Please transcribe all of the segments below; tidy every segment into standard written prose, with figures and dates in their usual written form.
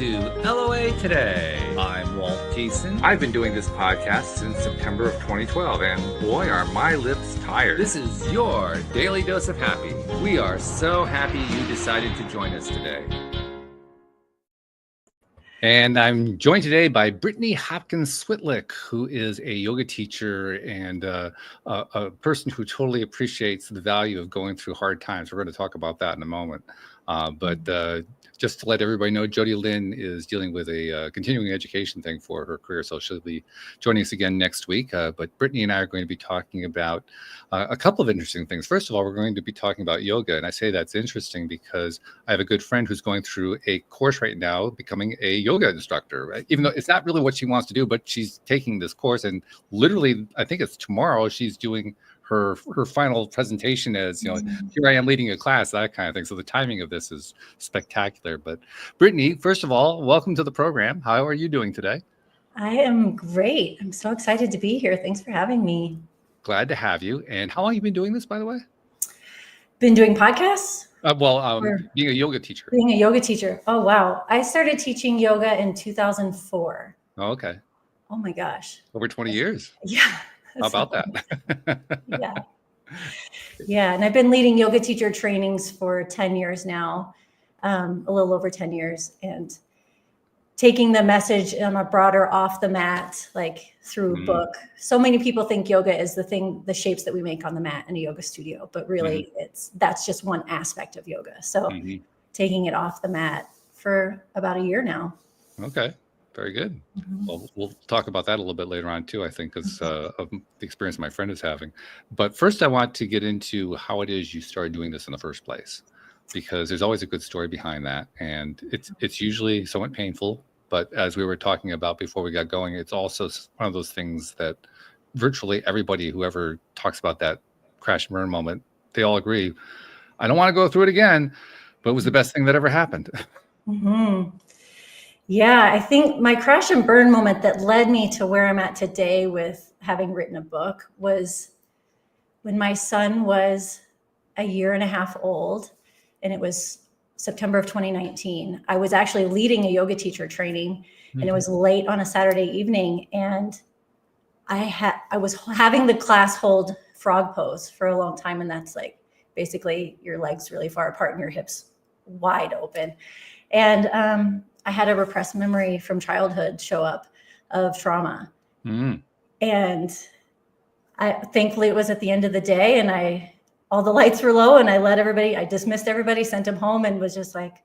to LOA Today. I'm Walt Jason. I've been doing this podcast since September of 2012, and boy, are my lips tired. This is your daily dose of happy. We are so happy you decided to join us today. And I'm joined today by Brittany Hopkins Switlick, who is a yoga teacher and a person who totally appreciates the value of going through hard times. We're going to talk about that in a moment. But just to let everybody know, Jody Lynn is dealing with a continuing education thing for her career, so she'll be joining us again next week. But Brittany and I are going to be talking about a couple of interesting things. First of all, we're going to be talking about yoga, and I say that's interesting because I have a good friend who's going through a course right now, becoming a yoga instructor, right? Even though it's not really what she wants to do, but she's taking this course, and literally, I think it's tomorrow, she's doing her final presentation as, you know, here I am leading a class, that kind of thing. So the timing of this is spectacular. But Brittany, first of all, welcome to the program. How are you doing today? I am great. I'm so excited to be here. Thanks for having me. Glad to have you. And how long have you been doing this, by the way? Been doing podcasts? Being a yoga teacher. Being a yoga teacher. Oh, wow. I started teaching yoga in 2004. Oh, okay. Oh my gosh. Over 20 years. Yeah. How about that? Yeah. Yeah. And I've been leading yoga teacher trainings for 10 years now, a little over 10 years, and taking the message on a broader off the mat, like through book. So many people think yoga is the shapes that we make on the mat in a yoga studio, but really that's just one aspect of yoga. So taking it off the mat for about a year now. Okay. Very good. Well, we'll talk about that a little bit later on too, I think, because of the experience my friend is having. But first, I want to get into how it is you started doing this in the first place, because there's always a good story behind that. And it's usually somewhat painful. But as we were talking about before we got going, it's also one of those things that virtually everybody who ever talks about that crash and burn moment, they all agree, I don't want to go through it again, but it was the best thing that ever happened. Yeah, I think my crash and burn moment that led me to where I'm at today with having written a book was when my son was a year and a half old, and it was September of 2019. I was actually leading a yoga teacher training, and it was late on a Saturday evening, and I was having the class hold frog pose for a long time, and that's like basically your legs really far apart and your hips wide open. And I had a repressed memory from childhood show up of trauma. And thankfully it was at the end of the day, and all the lights were low, and I dismissed everybody, sent them home, and was just like,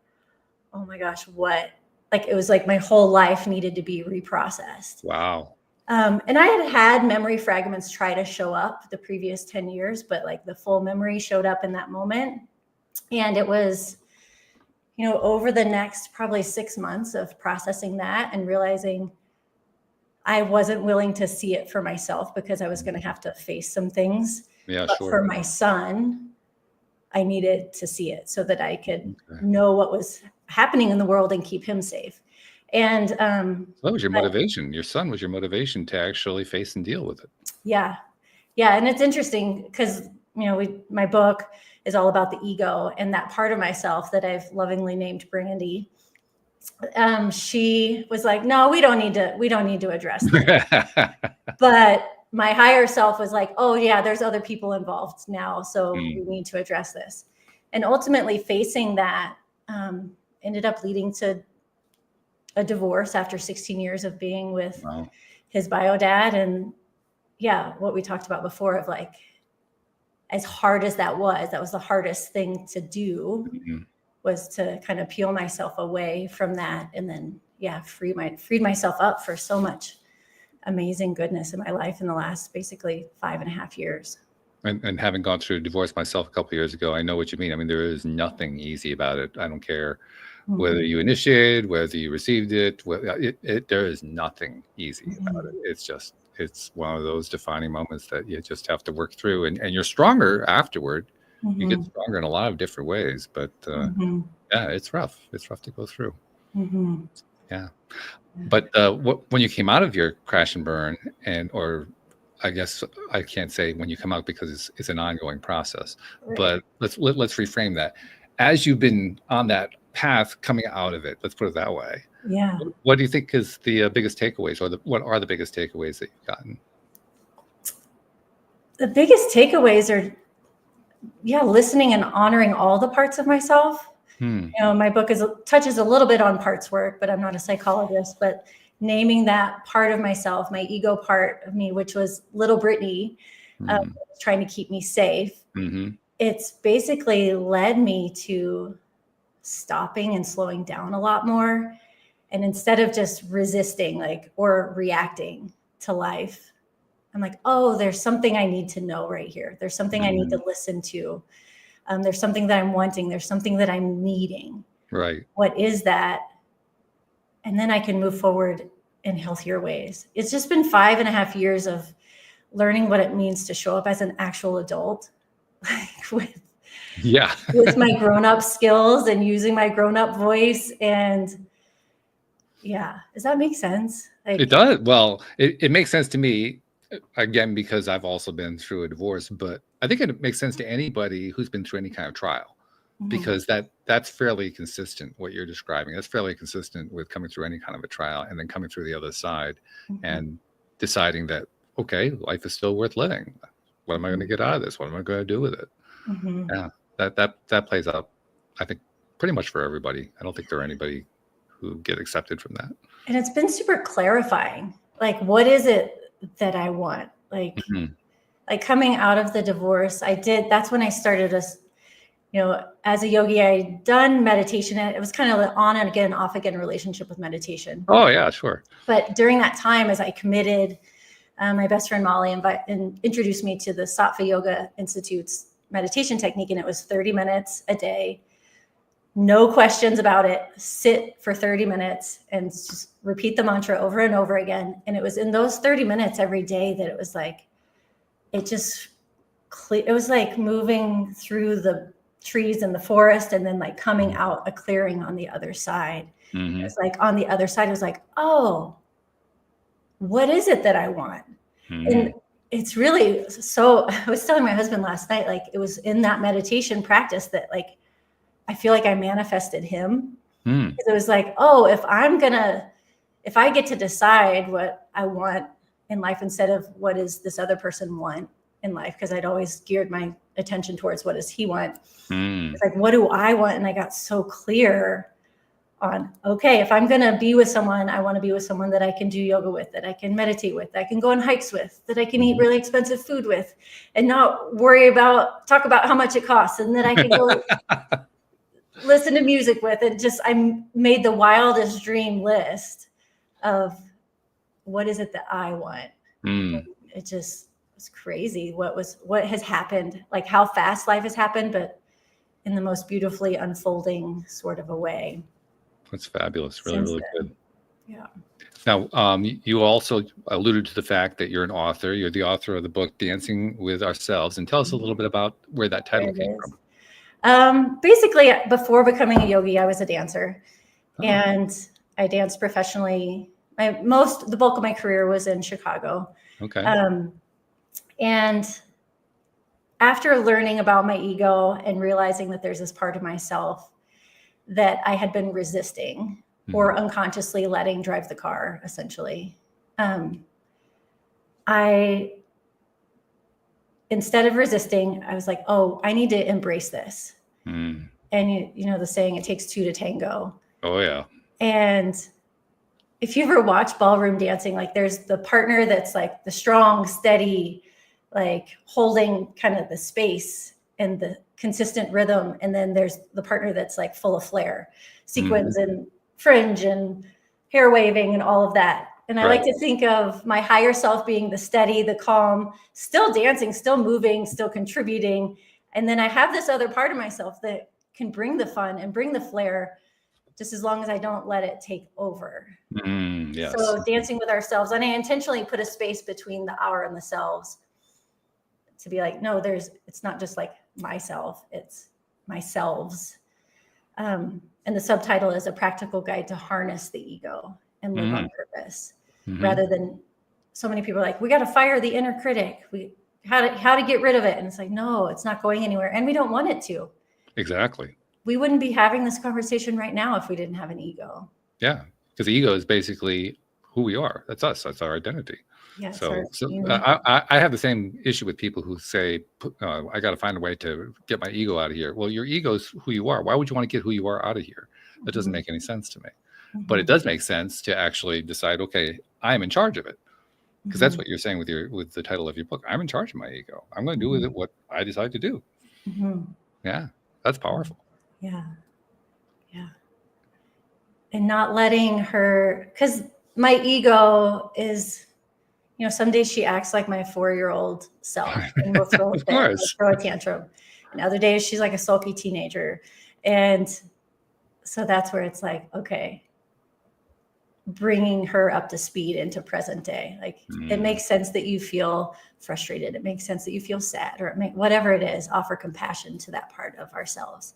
oh my gosh, what? Like, it was like my whole life needed to be reprocessed. Wow. And I had memory fragments try to show up the previous 10 years, but like the full memory showed up in that moment. And it was, you know, over the next probably 6 months of processing that and realizing I wasn't willing to see it for myself because I was going to have to face some things. Yeah, but sure. For my son, I needed to see it so that I could know what was happening in the world and keep him safe. And so that was your motivation. Your son was your motivation to actually face and deal with it. Yeah. Yeah. And it's interesting because, you know, my book is all about the ego, and that part of myself that I've lovingly named Brandy. She was like, no, we don't need to address that. But my higher self was like, oh yeah, there's other people involved now. So we need to address this. And ultimately facing that ended up leading to a divorce after 16 years of being with his bio dad. And yeah, what we talked about before of like, as hard as that was the hardest thing to do, was to kind of peel myself away from that. And then, freed myself up for so much amazing goodness in my life in the last basically 5.5 years. And having gone through a divorce myself a couple of years ago, I know what you mean. I mean, there is nothing easy about it. I don't care whether you initiated, whether you received it, there is nothing easy about it. It's one of those defining moments that you just have to work through, and you're stronger afterward. You get stronger in a lot of different ways, but yeah, it's rough. It's rough to go through. Yeah. But when you came out of your crash and burn, or I guess I can't say when you come out because it's an ongoing process, but let's reframe that. As you've been on that path coming out of it. Let's put it that way. Yeah. What do you think is the biggest takeaways, or what are the biggest takeaways that you've gotten? The biggest takeaways are, listening and honoring all the parts of myself. My book touches a little bit on parts work, but I'm not a psychologist, but naming that part of myself, my ego part of me, which was little Brittany, trying to keep me safe. It's basically led me to stopping and slowing down a lot more. And instead of just resisting or reacting to life, I'm like, oh, there's something I need to know right here. There's something I need to listen to. There's something that I'm wanting. There's something that I'm needing. Right. What is that? And then I can move forward in healthier ways. It's just been 5.5 years of learning what it means to show up as an actual adult, with my grown-up skills and using my grown-up voice. And does that make sense? It does. Well, it makes sense to me, again, because I've also been through a divorce, but I think it makes sense to anybody who's been through any kind of trial, because that's fairly consistent. What you're describing, that's fairly consistent with coming through any kind of a trial and then coming through the other side and deciding that, okay, life is still worth living. What am I going to get out of this? What am I going to do with it? Yeah, that plays out, I think, pretty much for everybody. I don't think there are anybody who get accepted from that. And it's been super clarifying. What is it that I want? Coming out of the divorce, that's when I started as a yogi, I'd done meditation. It was kind of an on and again, off again relationship with meditation. Oh yeah, sure. But during that time, as I committed, my best friend Molly introduced me to the Sattva Yoga Institute's meditation technique. And it was 30 minutes a day, no questions about it. Sit for 30 minutes and just repeat the mantra over and over again. And it was in those 30 minutes every day that it was it was like moving through the trees in the forest and then coming out a clearing on the other side. It was on the other side, it was oh, what is it that I want? And it's really, so I was telling my husband last night, it was in that meditation practice that I feel like I manifested him. Because it was oh, if I get to decide what I want in life instead of what does this other person want in life, because I'd always geared my attention towards what does he want. It's what do I want? And I got so clear on, okay, if I'm going to be with someone, I want to be with someone that I can do yoga with, that I can meditate with, that I can go on hikes with, that I can eat really expensive food with, and not talk about how much it costs, and that I can go listen to music with. And I made the wildest dream list of what is it that I want. It just was crazy what has happened, how fast life has happened, but in the most beautifully unfolding sort of a way. That's fabulous. Really, really good. Yeah. Now, you also alluded to the fact that you're an author. You're the author of the book Dancing with Ourselves. And tell us a little bit about where that title came from. Basically, before becoming a yogi, I was a dancer. And I danced professionally. The bulk of my career was in Chicago. Okay. And after learning about my ego and realizing that there's this part of myself that I had been resisting or unconsciously letting drive the car, essentially, instead of resisting, I was like, oh, I need to embrace this. And you know the saying, it takes two to tango. Oh yeah. And if you ever watch ballroom dancing, there's the partner that's the strong, steady, holding kind of the space and the consistent rhythm. And then there's the partner that's full of flair, sequins and fringe and hair waving and all of that. And I like to think of my higher self being the steady, the calm, still dancing, still moving, still contributing. And then I have this other part of myself that can bring the fun and bring the flair, just as long as I don't let it take over. Yes. So dancing with ourselves. And I intentionally put a space between the our and the selves to be no, it's not just myself, it's myselves. And the subtitle is A Practical Guide to Harness the Ego and Live on Purpose, rather than so many people are we got to fire the inner critic. How to get rid of it. And it's no, it's not going anywhere. And we don't want it to. Exactly. we wouldn't be having this conversation right now if we didn't have an ego. Yeah, because the ego is basically who we are. That's us. That's our identity. Yeah. So I have the same issue with people who say, I got to find a way to get my ego out of here. Well, your ego is who you are. Why would you want to get who you are out of here? That doesn't make any sense to me. But it does make sense to actually decide, okay, I am in charge of it. Because that's what you're saying with the title of your book. I'm in charge of my ego. I'm going to do with it what I decide to do. Yeah, that's powerful. Yeah. Yeah. And not letting her, because my ego is, you know, some days she acts like my 4-year-old self and will throw a fit, will throw a tantrum. And other days she's like a sulky teenager. And so that's where it's like, okay, bringing her up to speed into present day. Like it makes sense that you feel frustrated. It makes sense that you feel sad, or whatever it is, offer compassion to that part of ourselves.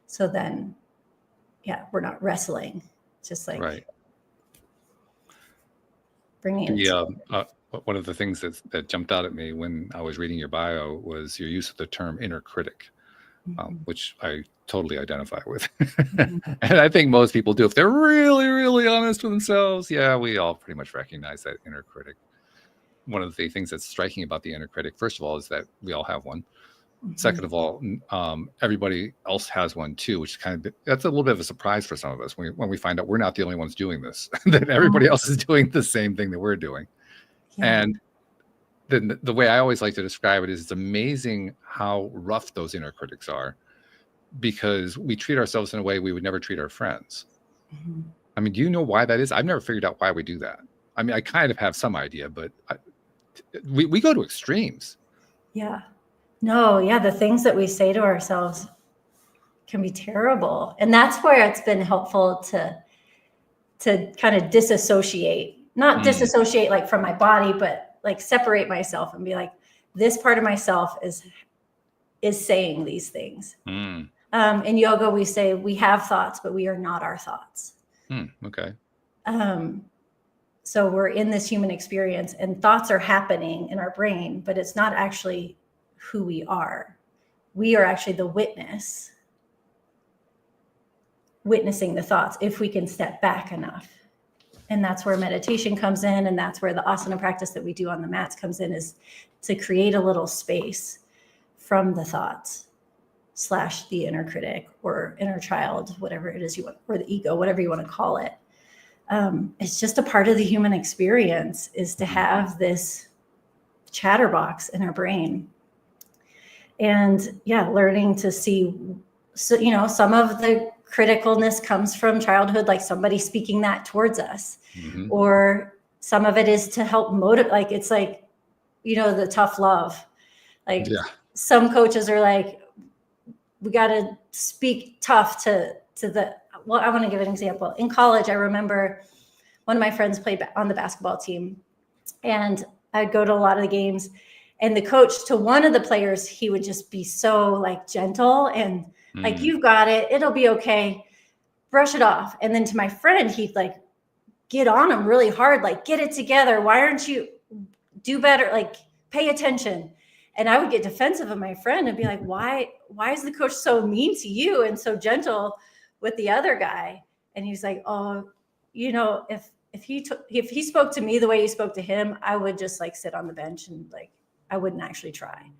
So then, yeah, we're not wrestling. It's just like bringing it. One of the things that jumped out at me when I was reading your bio was your use of the term inner critic, which I totally identify with. And I think most people do. If they're really, really honest with themselves, yeah, we all pretty much recognize that inner critic. One of the things that's striking about the inner critic, first of all, is that we all have one. Second of all, everybody else has one too, which that's a little bit of a surprise for some of us when we find out we're not the only ones doing this, that everybody else is doing the same thing that we're doing. And then the way I always like to describe it is it's amazing how rough those inner critics are, because we treat ourselves in a way we would never treat our friends. I mean, do you know why that is? I've never figured out why we do that. I mean, I kind of have some idea, but we go to extremes. Yeah. No, yeah, the things that we say to ourselves can be terrible. And that's where it's been helpful to kind of disassociate, not disassociate like from my body, but like separate myself and be like, this part of myself is saying these things. In yoga, we say we have thoughts, but we are not our thoughts. Okay. So we're in this human experience and thoughts are happening in our brain, but it's not actually who we are. We are actually the witnessing the thoughts if we can step back enough. And that's where meditation comes in, and that's where the asana practice that we do on the mats comes in, is to create a little space from the thoughts / the inner critic or inner child, whatever it is you want, or the ego, whatever you want to call it. It's just a part of the human experience, is to have this chatterbox in our brain. And yeah, learning to see, so, you know, some of the criticalness comes from childhood, like somebody speaking that towards us, or some of it is to help motivate. Like, it's like, you know, the tough love, like some coaches are like, we got to speak tough to the, well, I want to give an example. In college, I remember one of my friends played on the basketball team, and I'd go to a lot of the games, and the coach, to one of the players, he would just be so like gentle and like, you've got it, it'll be okay, brush it off. And then to my friend, he'd like get on him really hard, like, get it together. Why aren't you do better? Like, pay attention. And I would get defensive of my friend and be like, why is the coach so mean to you and so gentle with the other guy? And he's like, oh, you know, if he spoke to me the way he spoke to him, I would just like sit on the bench and like, I wouldn't actually try.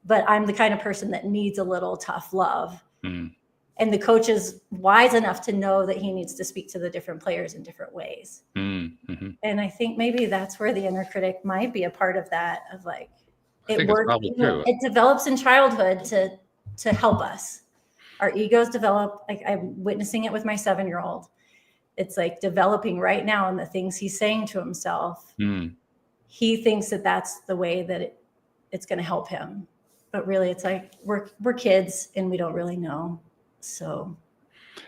But I'm the kind of person that needs a little tough love. And the coach is wise enough to know that he needs to speak to the different players in different ways. And I think maybe that's where the inner critic might be a part of that, of like, it works. It develops in childhood to help us. Our egos develop. Like, I'm witnessing it with my 7-year-old. It's like developing right now in the things he's saying to himself. He thinks that that's the way that it's going to help him. But really, it's like we're kids and we don't really know. So,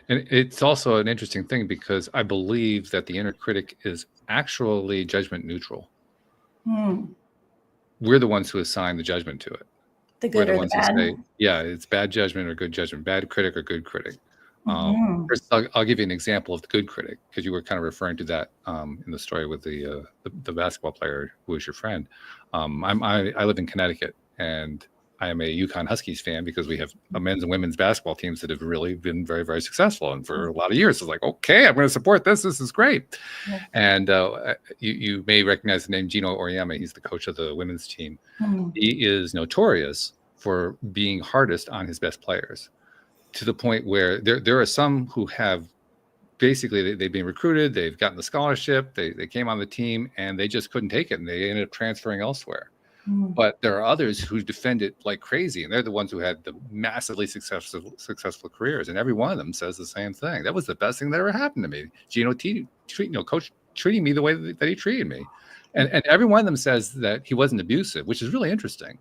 and it's also an interesting thing, because I believe that the inner critic is actually judgment neutral. We're the ones who assign the judgment to it. The good or the bad. Say, yeah, it's bad judgment or good judgment, bad critic or good critic. I'll give you an example of the good critic, because you were kind of referring to that in the story with the basketball player who was your friend. I live in Connecticut, and I am a UConn Huskies fan because we have a men's and women's basketball teams that have really been very, very successful. And for a lot of years, it's like, okay, I'm going to support this. This is great. Yeah. And you may recognize the name Gino Auriemma. He's the coach of the women's team. He is notorious for being hardest on his best players, to the point where there are some who have basically they've been recruited, they've gotten the scholarship, they came on the team, and they just couldn't take it, and they ended up transferring elsewhere. But there are others who defend it like crazy, and they're the ones who had the massively successful careers, and every one of them says the same thing. That was the best thing that ever happened to me. Gino coach treating me the way that he treated me. And every one of them says that he wasn't abusive, which is really interesting,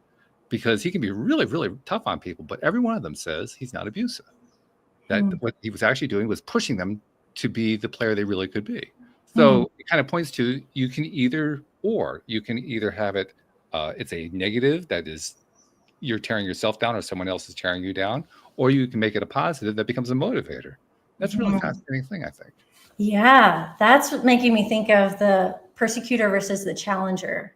because he can be really, really tough on people, but every one of them says he's not abusive. That what he was actually doing was pushing them to be the player they really could be. So it kind of points to you can either have it, it's a negative, that is you're tearing yourself down or someone else is tearing you down, or you can make it a positive that becomes a motivator. That's a really fascinating thing, I think. Yeah, that's making me think of the persecutor versus the challenger.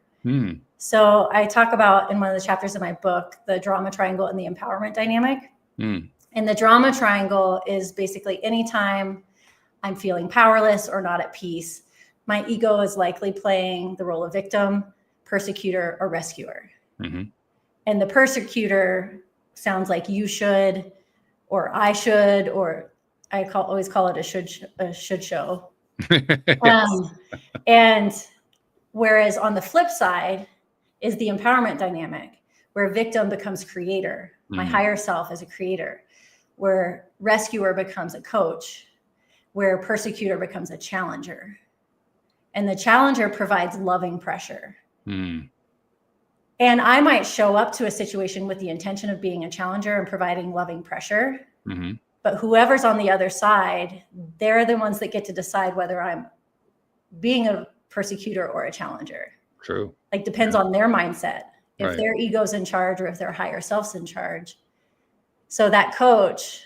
So I talk about in one of the chapters of my book, the drama triangle and the empowerment dynamic. And the drama triangle is basically anytime I'm feeling powerless or not at peace, my ego is likely playing the role of victim, persecutor, or rescuer. And the persecutor sounds like you should, or I should, or always call it a should show. And whereas on the flip side is the empowerment dynamic, where victim becomes creator. My higher self is a creator, where rescuer becomes a coach, where persecutor becomes a challenger. And the challenger provides loving pressure. And I might show up to a situation with the intention of being a challenger and providing loving pressure. But whoever's on the other side, they're the ones that get to decide whether I'm being a persecutor or a challenger. True. Like, depends on their mindset. If their ego's in charge or if their higher self's in charge. So that coach,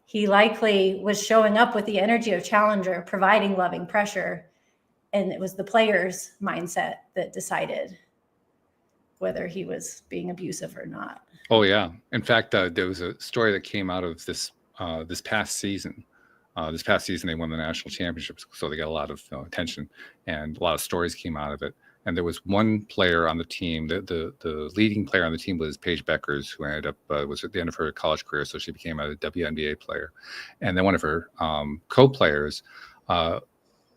he likely was showing up with the energy of challenger, providing loving pressure. And it was the player's mindset that decided whether he was being abusive or not. Oh, yeah. In fact, there was a story that came out of this past season. This past season, they won the national championships, so they got a lot of attention, and a lot of stories came out of it. And there was one player on the team, the leading player on the team was Paige Beckers, who ended up was at the end of her college career, so she became a WNBA player. And then one of her co-players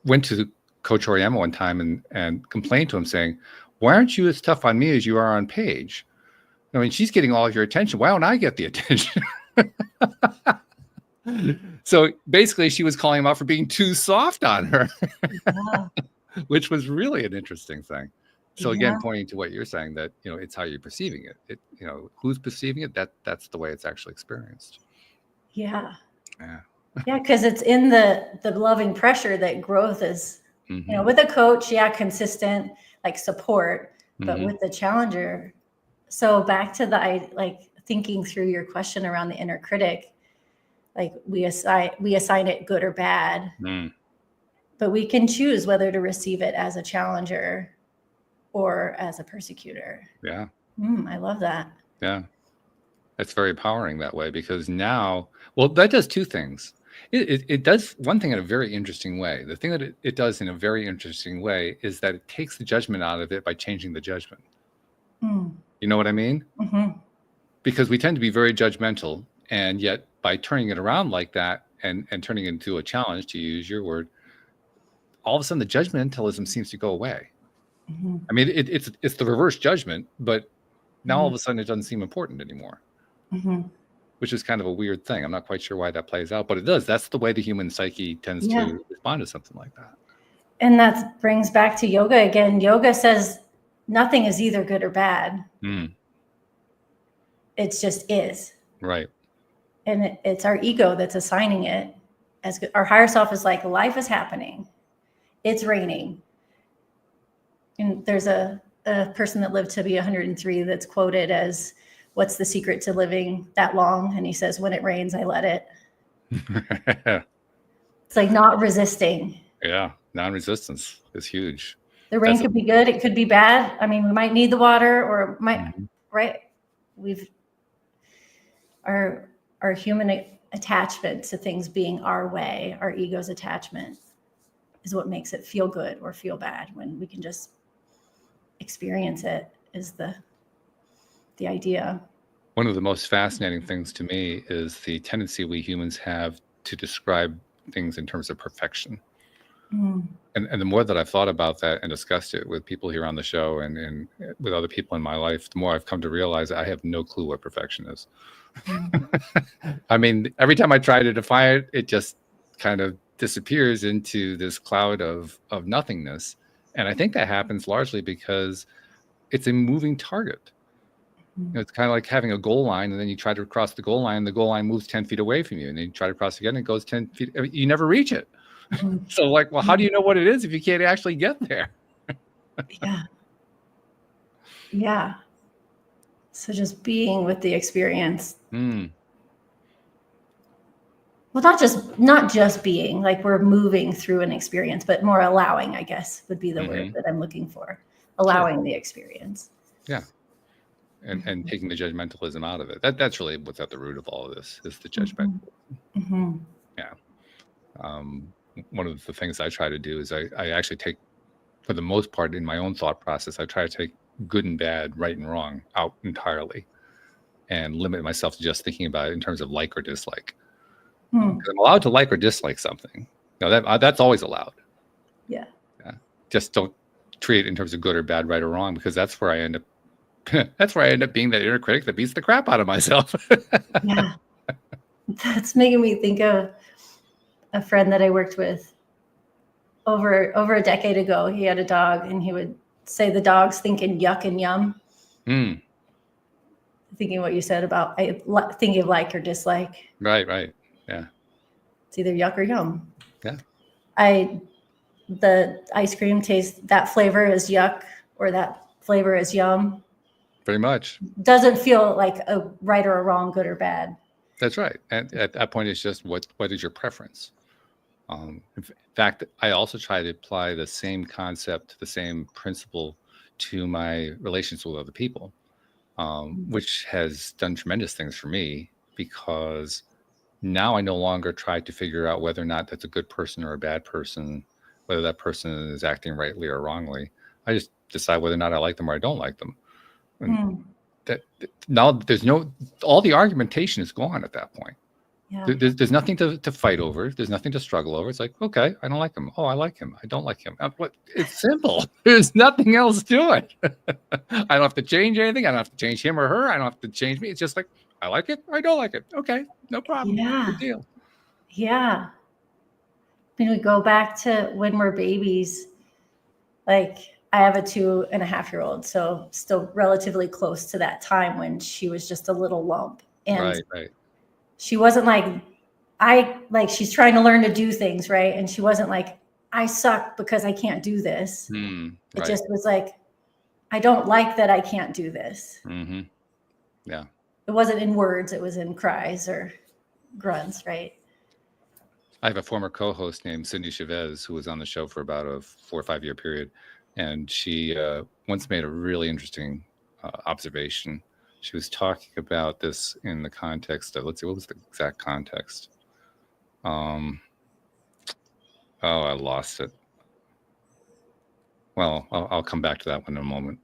went to Coach Auriemma one time and complained to him, saying, "Why aren't you as tough on me as you are on Paige? I mean, she's getting all of your attention. Why don't I get the attention?" So basically, she was calling him out for being too soft on her, which was really an interesting thing. So again, pointing to what you're saying, that it's how you're perceiving it. Who's perceiving it, that's the way it's actually experienced. Yeah, because it's in the loving pressure that growth is. With a coach, consistent like support, but with the challenger. So back to the thinking through your question around the inner critic, like we assign it good or bad, but we can choose whether to receive it as a challenger or as a persecutor. Yeah. I love that. Yeah. That's very empowering that way, because now, well, that does two things. It does one thing in a very interesting way. The thing that it does in a very interesting way is that it takes the judgment out of it by changing the judgment. You know what I mean? Because we tend to be very judgmental, and yet by turning it around like that and turning it into a challenge, to use your word, all of a sudden the judgmentalism seems to go away. I mean, it's the reverse judgment, but now all of a sudden it doesn't seem important anymore. Which is kind of a weird thing. I'm not quite sure why that plays out, but it does. That's the way the human psyche tends to respond to something like that. And that brings back to yoga again. Yoga says nothing is either good or bad. It just is. Right. And it's our ego that's assigning it as good. Our higher self is like, life is happening. It's raining. And there's a person that lived to be 103 that's quoted as, "What's the secret to living that long?" And he says, "When it rains, I let it." It's like not resisting. Yeah. Non-resistance is huge. The rain could be good. It could be bad. I mean, we might need the water, or it might, right? our human attachment to things being our way, our ego's attachment, is what makes it feel good or feel bad. When we can just experience it is the idea. One of the most fascinating things to me is the tendency we humans have to describe things in terms of perfection. And the more that I've thought about that and discussed it with people here on the show and with other people in my life, the more I've come to realize I have no clue what perfection is. I mean, every time I try to define it, it just kind of disappears into this cloud of nothingness. And I think that happens largely because it's a moving target. You know, it's kind of like having a goal line, and then you try to cross the goal line, and the goal line moves 10 feet away from you, and then you try to cross again, and it goes 10 feet. I mean, you never reach it. So like, well, how do you know what it is if you can't actually get there? Yeah. So just being with the experience. Well, not just being, like we're moving through an experience, but more allowing, I guess, would be the word that I'm looking for. Allowing the experience. Yeah. And taking the judgmentalism out of it. That's really what's at the root of all of this, is the judgment. Yeah. One of the things I try to do is I actually take, for the most part in my own thought process, I try to take good and bad, right and wrong out entirely and limit myself to just thinking about it in terms of like or dislike. I'm allowed to like or dislike something. You know, that's always allowed. Yeah. Just don't treat it in terms of good or bad, right or wrong, because that's where I end up being that inner critic that beats the crap out of myself. Yeah. That's making me think of a friend that I worked with over a decade ago. He had a dog, and he would say the dog's thinking yuck and yum. Thinking what you said about thinking of like or dislike. Right. Yeah. It's either yuck or yum. Yeah. The ice cream tastes, that flavor is yuck or that flavor is yum. Pretty much. Doesn't feel like a right or a wrong, good or bad. That's right. And at that point, it's just what is your preference? In fact, I also try to apply the same concept, the same principle to my relations with other people, which has done tremendous things for me, because now I no longer try to figure out whether or not that's a good person or a bad person, whether that person is acting rightly or wrongly. I just decide whether or not I like them or I don't like them. And now there's all the argumentation is gone at that point. Yeah. There's nothing to fight over. There's nothing to struggle over. It's like, okay, I don't like him. Oh, I like him. I don't like him. It's simple. There's nothing else to it. I don't have to change anything. I don't have to change him or her. I don't have to change me. It's just like, I like it. I don't like it. Okay, no problem. Yeah. Good deal. Yeah. I mean, we go back to when we're babies. Like, I have a 2.5-year-old, so still relatively close to that time when she was just a little lump. And right. She wasn't like, she's trying to learn to do things, right? And she wasn't like, I suck because I can't do this. It just was like, I don't like that I can't do this. Yeah. It wasn't in words, it was in cries or grunts, right? I have a former co-host named Cindy Chavez who was on the show for about a 4 or 5 year period. And she once made a really interesting observation. She was talking about this in the context of, let's see, what was the exact context? I lost it. Well, I'll come back to that one in a moment.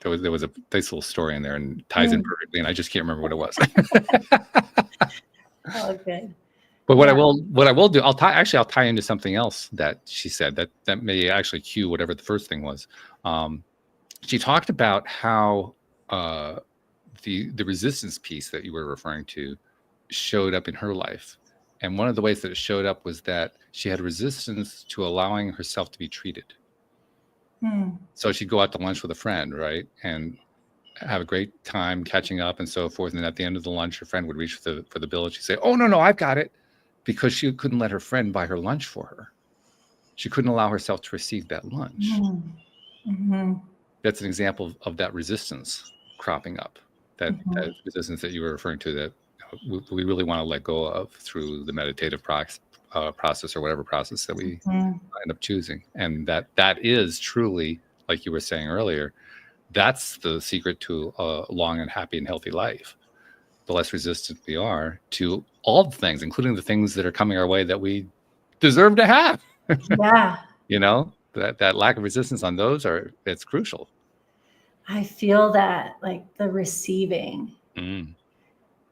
There was a nice little story in there and ties in perfectly, and I just can't remember what it was. Okay. But what I will do, I'll tie into something else that she said that may actually cue whatever the first thing was. She talked about how the resistance piece that you were referring to showed up in her life. And one of the ways that it showed up was that she had resistance to allowing herself to be treated. So she'd go out to lunch with a friend, right? And have a great time catching up and so forth. And at the end of the lunch, her friend would reach for the bill and she'd say, oh, no, I've got it. Because she couldn't let her friend buy her lunch for her. She couldn't allow herself to receive that lunch. That's an example of that resistance cropping up, that resistance that you were referring to, that we really want to let go of through the meditative process or whatever process that we end up choosing. And that is truly, like you were saying earlier, That's the secret to a long and happy and healthy life. The less resistant we are to all the things, including the things that are coming our way that we deserve to have. Yeah. That lack of resistance on those it's crucial. I feel that, like the receiving.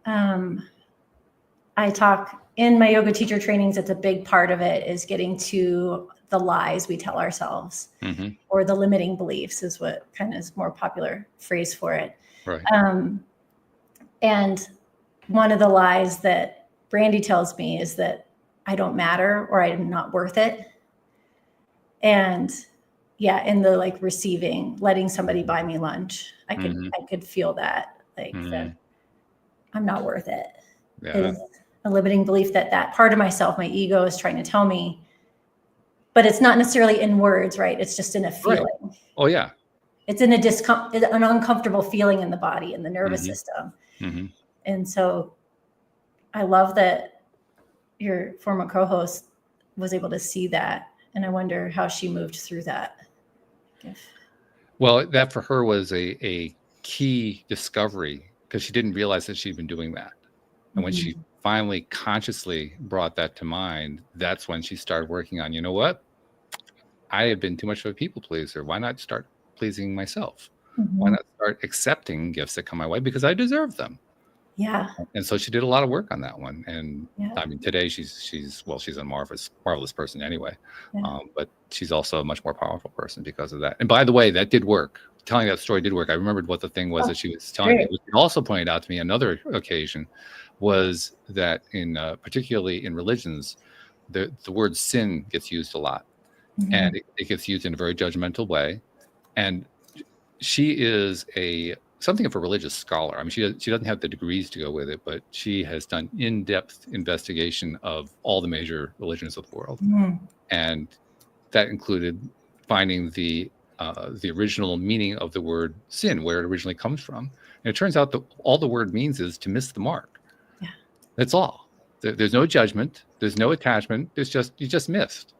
I talk in my yoga teacher trainings. It's a big part of it is getting to the lies we tell ourselves, or the limiting beliefs is what kind of is more popular phrase for it. Right. And one of the lies that Brandy tells me is that I don't matter or I'm not worth it. And yeah, in the like receiving, letting somebody buy me lunch, I could feel that, like that I'm not worth it. Yeah. Is a limiting belief that part of myself, my ego, is trying to tell me, but it's not necessarily in words, right? It's just in a feeling. Right. Oh yeah. It's in an uncomfortable feeling in the body, in the nervous system. And so I love that your former co-host was able to see that. And I wonder how she moved through that. Well, that for her was a key discovery, because she didn't realize that she'd been doing that. And when she finally consciously brought that to mind, that's when she started working on, you know what? I have been too much of a people pleaser. Why not start pleasing myself? Why not start accepting gifts that come my way because I deserve them? Yeah. And so she did a lot of work on that one. And yeah. I mean, today she's a marvelous person anyway. Yeah. But she's also a much more powerful person because of that. And by the way, that did work. Telling that story did work. I remembered what the thing was that she was telling me. What she also pointed out to me another occasion was that particularly in religions, the word sin gets used a lot. And it gets used in a very judgmental way. And she is something of a religious scholar. I mean, she doesn't have the degrees to go with it, but she has done in-depth investigation of all the major religions of the world. And that included finding the original meaning of the word sin, where it originally comes from. And it turns out that all the word means is to miss the mark. Yeah. That's all. There's no judgment. There's no attachment. You just missed.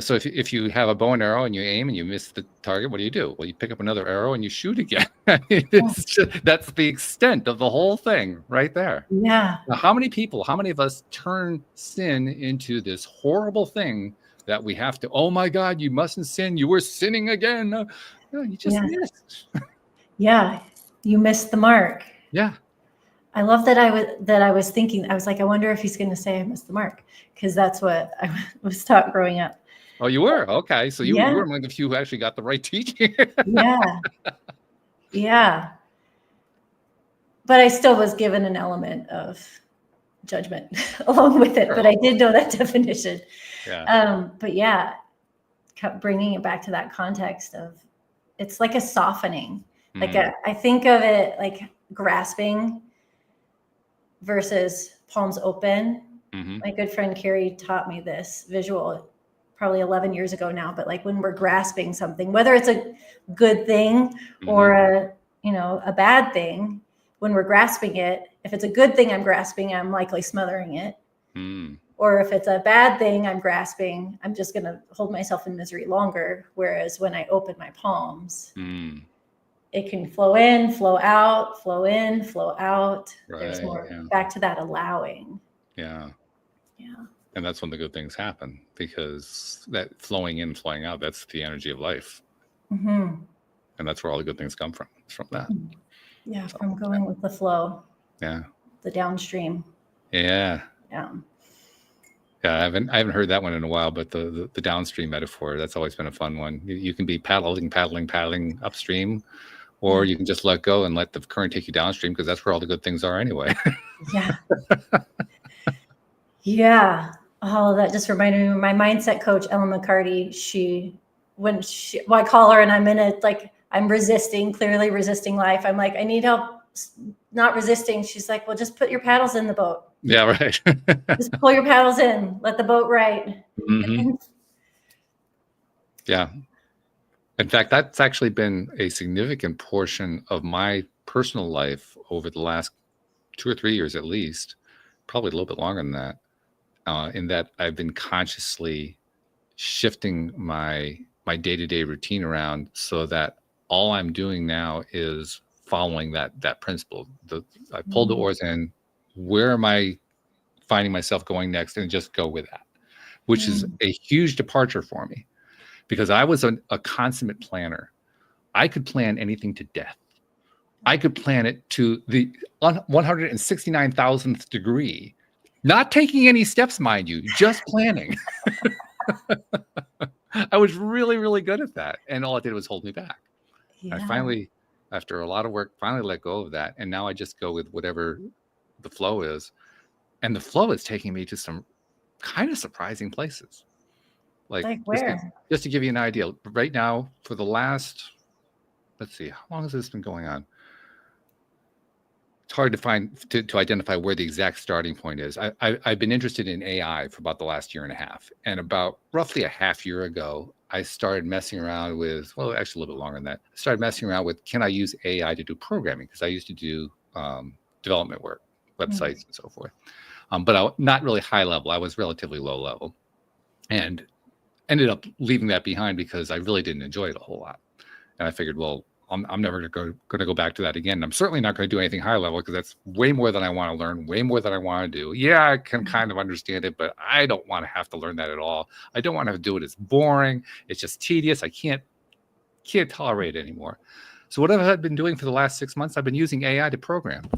So if you have a bow and arrow and you aim and you miss the target, what do? Well, you pick up another arrow and you shoot again. That's the extent of the whole thing right there. Yeah. Now, how many of us turn sin into this horrible thing that we have to, oh my God, you mustn't sin. You were sinning again. No, you just missed. Yeah. You missed the mark. Yeah. I love that I was thinking, I was like, I wonder if he's going to say I missed the mark, because that's what I was taught growing up. Oh, you were? Okay. So you were among the few who actually got the right teaching. Yeah. Yeah. But I still was given an element of judgment along with it. Sure. But I did know that definition. Yeah. But yeah, bringing it back to that context of, it's like a softening. Like I think of it like grasping versus palms open. My good friend Carrie taught me this visual probably 11 years ago now, but like when we're grasping something, whether it's a good thing or a bad thing, when we're grasping it, if it's a good thing I'm grasping, I'm likely smothering it. Or if it's a bad thing I'm grasping, I'm just going to hold myself in misery longer. Whereas when I open my palms, it can flow in, flow out, flow in, flow out. Right, there's more back to that allowing. Yeah. Yeah. And that's when the good things happen, because that flowing in, flowing out, that's the energy of life. And that's where all the good things come from. It's from that. Yeah. From going with the flow. Yeah. The downstream. Yeah. Yeah. Yeah. I haven't heard that one in a while, but the downstream metaphor, that's always been a fun one. You can be paddling upstream, or you can just let go and let the current take you downstream, because that's where all the good things are anyway. Yeah. Yeah. Oh, that just reminded me of my mindset coach, Ellen McCarty. I call her and I'm in it, like I'm clearly resisting life. I'm like, I need help not resisting. She's like, well, just put your paddles in the boat. Yeah, right. Just pull your paddles in, let the boat right. Yeah. In fact, that's actually been a significant portion of my personal life over the last 2 or 3 years, at least, probably a little bit longer than that. In that I've been consciously shifting my day-to-day routine around so that all I'm doing now is following that principle. I pulled the oars in. Where am I finding myself going next? And just go with that, which is a huge departure for me, because I was a consummate planner. I could plan anything to death. I could plan it to the 169,000th degree, not taking any steps, mind you, just planning. I was really, really good at that. And all it did was hold me back. Yeah. I finally, after a lot of work, finally let go of that. And now I just go with whatever the flow is. And the flow is taking me to some kind of surprising places. Like where? Just to give you an idea, right now, for the last, let's see, how long has this been going on? It's hard to identify where the exact starting point is. I've been interested in AI for about the last year and a half. And about roughly a half year ago, I started messing around with, well, actually a little bit longer than that. I started messing around with, can I use AI to do programming? Because I used to do development work, websites and so forth. But not really high level. I was relatively low level. And ended up leaving that behind because I really didn't enjoy it a whole lot. And I figured, well, I'm never going to go back to that again. I'm certainly not going to do anything high level, because that's way more than I want to learn, way more than I want to do. Yeah, I can kind of understand it, but I don't want to have to learn that at all. I don't want to have to do it. It's boring. It's just tedious. I can't tolerate it anymore. So what I've been doing for the last 6 months, I've been using AI to program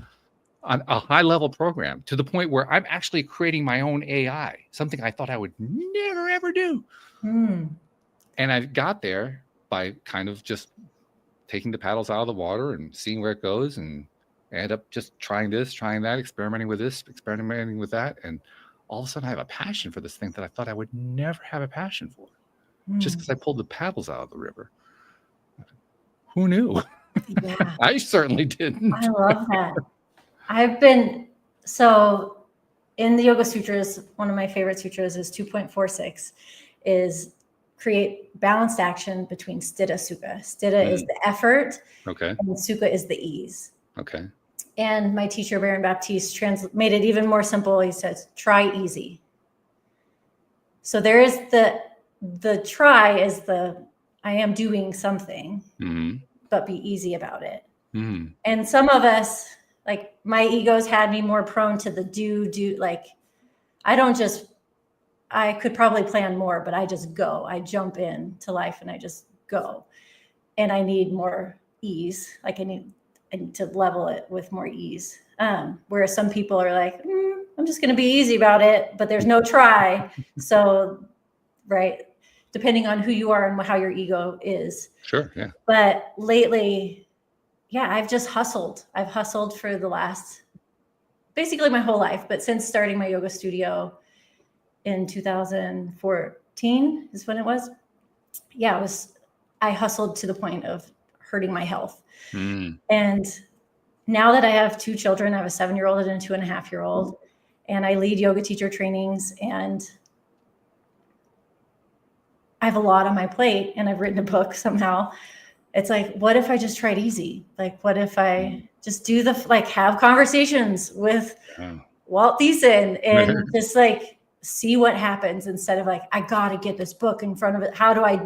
on a high level program, to the point where I'm actually creating my own AI, something I thought I would never, ever do. And I got there by kind of just taking the paddles out of the water and seeing where it goes, and I end up just trying this, trying that, experimenting with this, experimenting with that. And all of a sudden I have a passion for this thing that I thought I would never have a passion for, just because I pulled the paddles out of the river. Who knew? Yeah. I certainly didn't. I love that. So in the Yoga Sutras, one of my favorite sutras is 2.46, is create balanced action between sthita sukha. Sthita is the effort, okay, and sukha is the ease. Okay. And my teacher, Baron Baptiste, made it even more simple. He says, try easy. So there is the try is the, I am doing something, but be easy about it. And some of us, like my egos had me more prone to the do, like I could probably plan more, but I just go. I jump into life and I just go. And I need more ease. Like I need to level it with more ease. Whereas some people are like, I'm just going to be easy about it, but there's no try. So, right, depending on who you are and how your ego is. Sure, yeah. But lately, yeah, I've just hustled. I've hustled for the last, basically my whole life. But since starting my yoga studio in 2014 is when it was. Yeah, I hustled to the point of hurting my health. And now that I have 2 children, I have a 7-year-old and a 2.5-year-old, and I lead yoga teacher trainings, and I have a lot on my plate, and I've written a book somehow. It's like, what if I just tried easy? Like, what if I just do have conversations with Walt Thiessen and just see what happens, instead of I got to get this book in front of it. How do I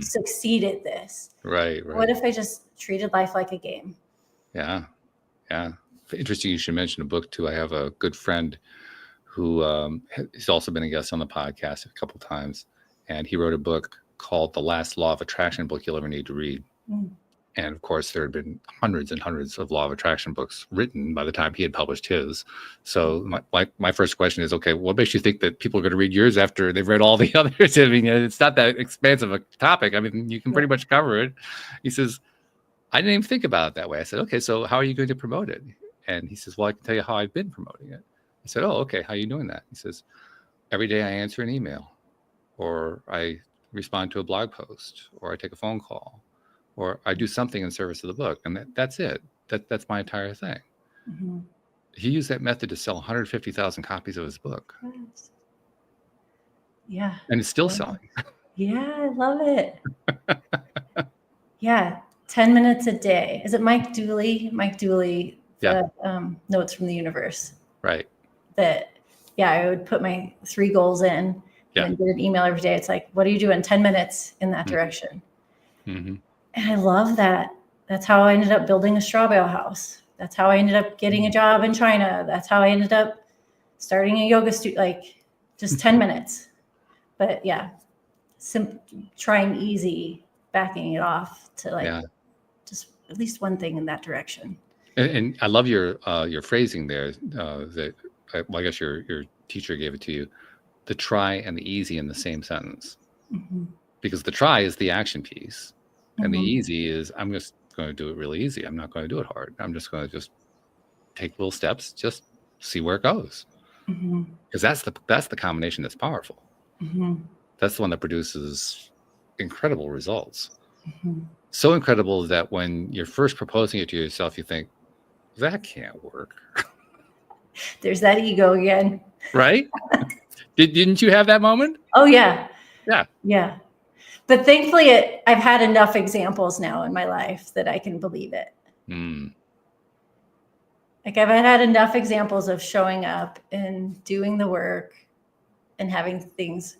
succeed at this? Right. What if I just treated life like a game? Yeah. Interesting you should mention a book too. I have a good friend who has also been a guest on the podcast a couple times, and he wrote a book called The Last Law of Attraction, book you'll ever need to read. And of course, there had been hundreds and hundreds of law of attraction books written by the time he had published his. So my first question is, okay, what makes you think that people are going to read yours after they've read all the others? I mean, it's not that expansive a topic. I mean, you can pretty much cover it. He says, I didn't even think about it that way. I said, okay, so how are you going to promote it? And he says, well, I can tell you how I've been promoting it. I said, oh, okay, how are you doing that? He says, every day I answer an email, or I respond to a blog post, or I take a phone call, or I do something in service of the book. And that's it. That's my entire thing. He used that method to sell 150,000 copies of his book. Yeah. And it's still selling. Yeah, I love it. Yeah. 10 minutes a day. Is it Mike Dooley? The Notes from the Universe. Right. I would put my 3 goals in and get an email every day. It's like, what are you doing? 10 minutes in that direction. And I love that. That's how I ended up building a straw bale house. That's how I ended up getting a job in China. That's how I ended up starting a yoga studio, like just 10 minutes. But yeah, trying easy, backing it off to like just at least one thing in that direction. And I love your phrasing there. That well, I guess your teacher gave it to you. The try and the easy in the same sentence, because the try is the action piece, and the easy is I'm just going to do it really easy. I'm not going to do it hard. I'm just going to just take little steps, just see where it goes. Because that's the combination that's powerful. That's the one that produces incredible results. So incredible that when you're first proposing it to yourself, you think, that can't work. There's that ego again. Right? Didn't you have that moment? Oh, yeah. Yeah. Yeah. But thankfully, I've had enough examples now in my life that I can believe it. Like I've had enough examples of showing up and doing the work and having things.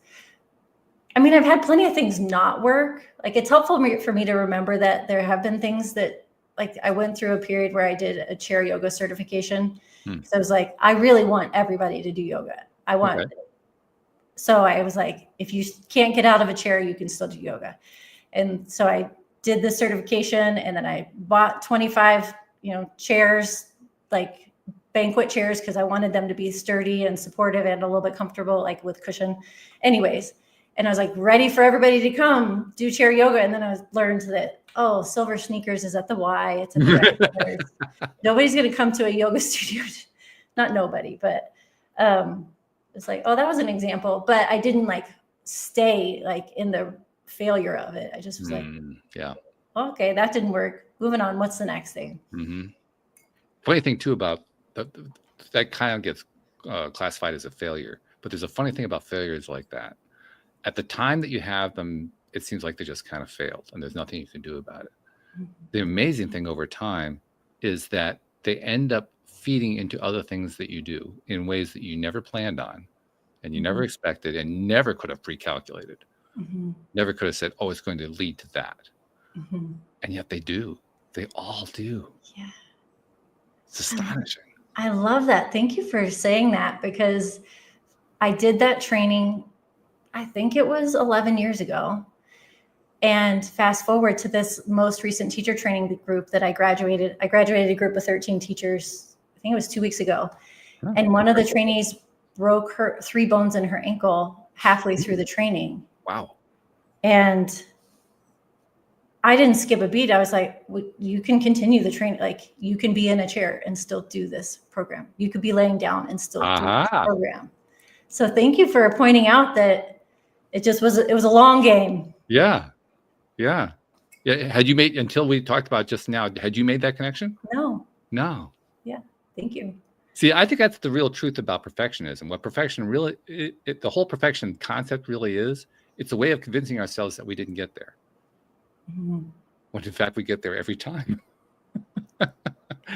I mean, I've had plenty of things not work. Like it's helpful for me to remember that there have been things that, like I went through a period where I did a chair yoga certification. So I was like, I really want everybody to do yoga. I want it. So I was like, if you can't get out of a chair, you can still do yoga. And so I did the certification, and then I bought 25, chairs, like banquet chairs, because I wanted them to be sturdy and supportive and a little bit comfortable, like with cushion. Anyways, and I was like ready for everybody to come do chair yoga. And then I learned that, Silver Sneakers is at the Y. It's at the right. Nobody's going to come to a yoga studio. Not nobody, but it's like, that was an example. But I didn't like stay like in the failure of it. I just was like, okay, that didn't work. Moving on. What's the next thing? Funny thing too about that kind of gets classified as a failure. But there's a funny thing about failures like that. At the time that you have them, it seems like they just kind of failed and there's nothing you can do about it. The amazing thing over time is that they end up feeding into other things that you do in ways that you never planned on and you never expected and never could have pre-calculated. Never could have said, it's going to lead to that. And yet they do. They all do. Yeah. It's astonishing. I love that. Thank you for saying that, because I did that training, I think it was 11 years ago. And fast forward to this most recent teacher training group that I graduated a group of 13 teachers. I think it was 2 weeks ago. And one of the trainees broke her 3 bones in her ankle halfway through the training. Wow. And I didn't skip a beat. I was like, you can continue the training. Like you can be in a chair and still do this program. You could be laying down and still do this program. So thank you for pointing out that it was a long game. Yeah. Had you made, until we talked about just now, had you made that connection? No. Yeah. Thank you. See, I think that's the real truth about perfectionism. What perfection really, the whole perfection concept really is, it's a way of convincing ourselves that we didn't get there. When in fact we get there every time.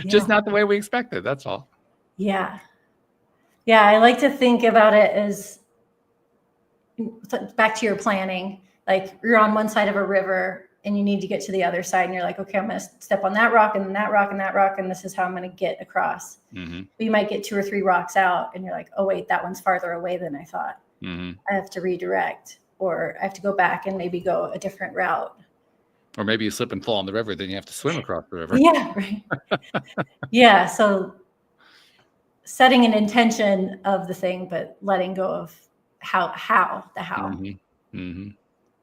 Just not the way we expected. That's all. Yeah. I like to think about it as, back to your planning, like you're on one side of a river and you need to get to the other side, and you're like, okay, I'm going to step on that rock and then that rock and that rock, and this is how I'm going to get across. But you might get 2 or 3 rocks out and you're like, oh wait, that one's farther away than I thought. I have to redirect, or I have to go back and maybe go a different route. Or maybe you slip and fall in the river, then you have to swim across the river. Yeah, right. So setting an intention of the thing, but letting go of how.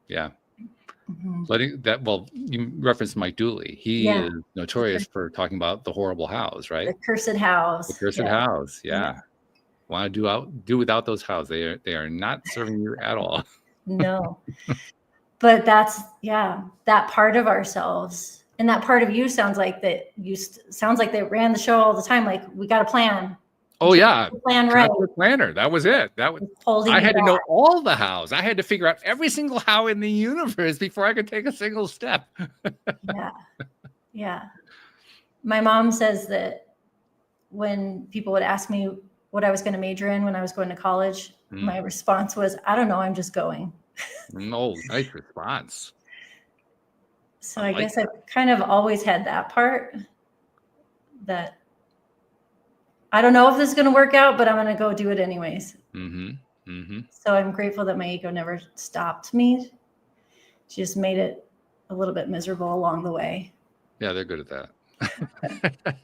Yeah. Letting that, you referenced Mike Dooley. He is notorious for talking about the horrible hows, right? The cursed hows. The cursed hows. Yeah. Want to do without those hows. They are not serving you at all. No. But that's, that part of ourselves, and that part of you sounds like they ran the show all the time. Like, we got a plan. Oh yeah. Plan right. Planner. That was it. I had to know all the hows. I had to figure out every single how in the universe before I could take a single step. Yeah. My mom says that when people would ask me what I was going to major in when I was going to college, my response was, I don't know, I'm just going. No, nice response. So I guess I've kind of always had that part that I don't know if this is going to work out, but I'm going to go do it anyways. So I'm grateful that my ego never stopped me. She just made it a little bit miserable along the way. Yeah, they're good at that.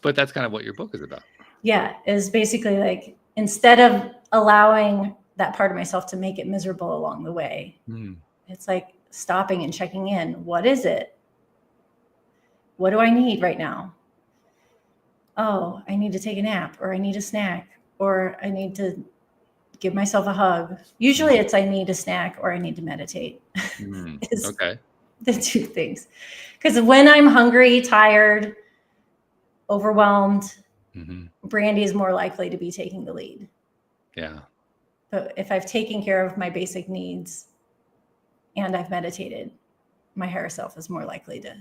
But that's kind of what your book is about. Yeah, is basically like, instead of allowing that part of myself to make it miserable along the way, it's like stopping and checking in. What is it? What do I need right now? Oh, I need to take a nap, or I need a snack, or I need to give myself a hug. Usually it's I need a snack or I need to meditate. Okay. The two things. Because when I'm hungry, tired, overwhelmed, Brandy is more likely to be taking the lead. Yeah. But if I've taken care of my basic needs and I've meditated, my higher self is more likely to.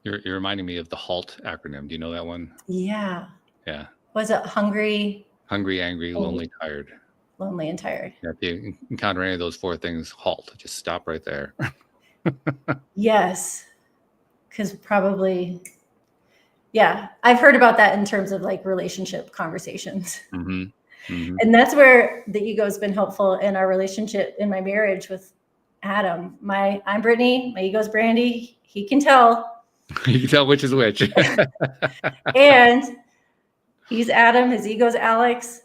You're reminding me of the HALT acronym. Do you know that one? Yeah. Yeah. Was it hungry, angry, lonely, tired? Lonely and tired. Yeah, if you encounter any of those four things, halt. Just stop right there. Yes. Because probably, yeah, I've heard about that in terms of like relationship conversations. And that's where the ego has been helpful in our relationship, in my marriage with Adam. I'm Brittany, my ego's Brandy. He can tell. You can tell which is which. And he's Adam, his ego's Alex,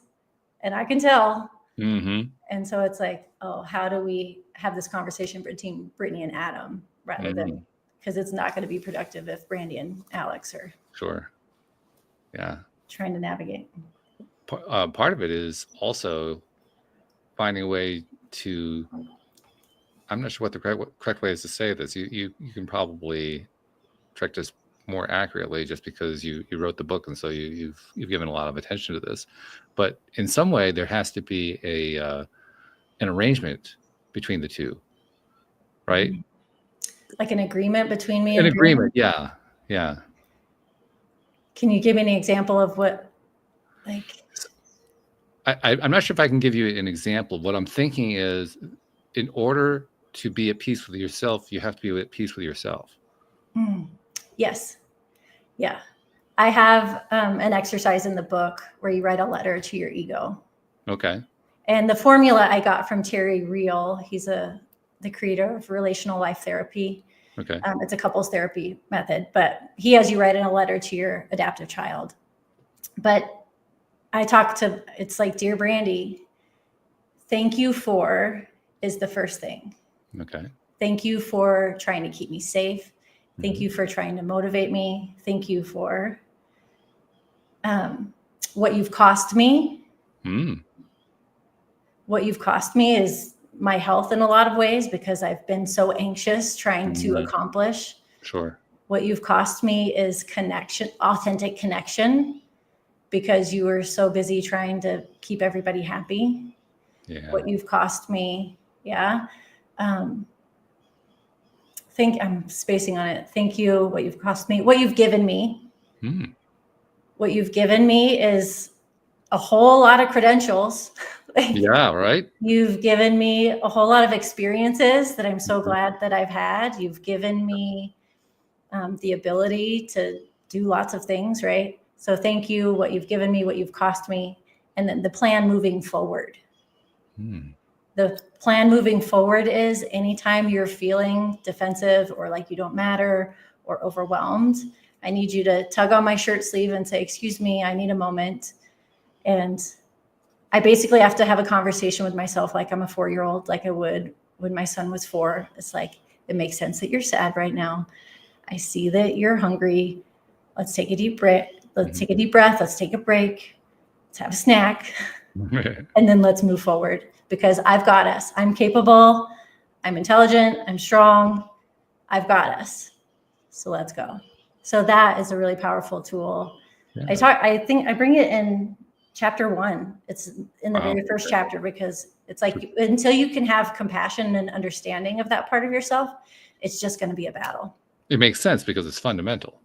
and I can tell. And so it's like, oh, how do we have this conversation between Brittany and Adam rather than, because it's not going to be productive if Brandy and Alex are trying to navigate. Part of it is also finding a way to, I'm not sure what the correct way is to say this. You can probably track this more accurately just because you wrote the book, and so you've given a lot of attention to this. But in some way, there has to be an arrangement between the two, right? Like an agreement between me and an agreement, yeah. Can you give me an example of what, like? I'm not sure if I can give you an example. What I'm thinking is, in order to be at peace with yourself, you have to be at peace with yourself. Yes. Yeah. I have an exercise in the book where you write a letter to your ego. Okay. And the formula I got from Terry Real. He's the creator of relational life therapy. Okay. It's a couples therapy method, but he has you write in a letter to your adaptive child. But it's like, dear Brandy, thank you for is the first thing. Okay. Thank you for trying to keep me safe. Thank you for trying to motivate me. Thank you for what you've cost me. What you've cost me is my health in a lot of ways, because I've been so anxious trying to accomplish. Sure. What you've cost me is connection, authentic connection, because you were so busy trying to keep everybody happy. Yeah. What you've cost me. Yeah. I'm spacing on it. Thank you. What you've cost me, what you've given me. What you've given me is a whole lot of credentials. Yeah, right. You've given me a whole lot of experiences that I'm so glad that I've had. You've given me the ability to do lots of things, right? So thank you, what you've given me, what you've cost me, and then the plan moving forward. The plan moving forward is, anytime you're feeling defensive or like you don't matter or overwhelmed, I need you to tug on my shirt sleeve and say, excuse me, I need a moment. And I basically have to have a conversation with myself like I'm a 4-year-old, like I would when my son was 4. It's like, it makes sense that you're sad right now. I see that you're hungry. Let's take a deep breath. Let's take a deep breath. Let's take a break. Let's have a snack. And then let's move forward, because I've got us. I'm capable. I'm intelligent. I'm strong. I've got us. So let's go. So that is a really powerful tool. Yeah. I think I bring it in chapter 1. It's in the very first chapter, because it's like, until you can have compassion and understanding of that part of yourself, it's just going to be a battle. It makes sense because it's fundamental.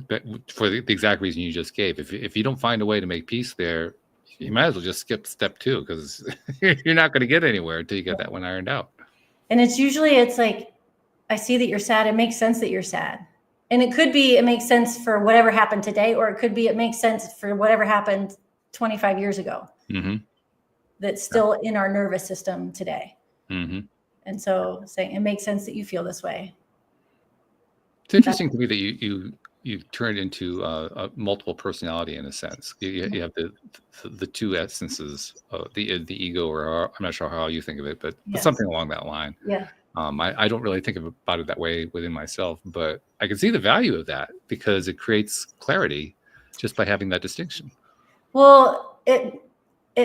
But for the exact reason you just gave. If you don't find a way to make peace there, you might as well just skip step 2, because you're not going to get anywhere until you get that one ironed out. And it's like, I see that you're sad. It makes sense that you're sad. And it could be, it makes sense for whatever happened today, or it could be, it makes sense for whatever happened 25 years ago. Mm-hmm. That's still in our nervous system today. Mm-hmm. And so saying it makes sense that you feel this way. It's interesting to me that you turned into a multiple personality in a sense. You have the two essences, the ego, or I'm not sure how you think of it, but something along that line. Yeah. I don't really think about it that way within myself, but I can see the value of that because it creates clarity just by having that distinction. Well, it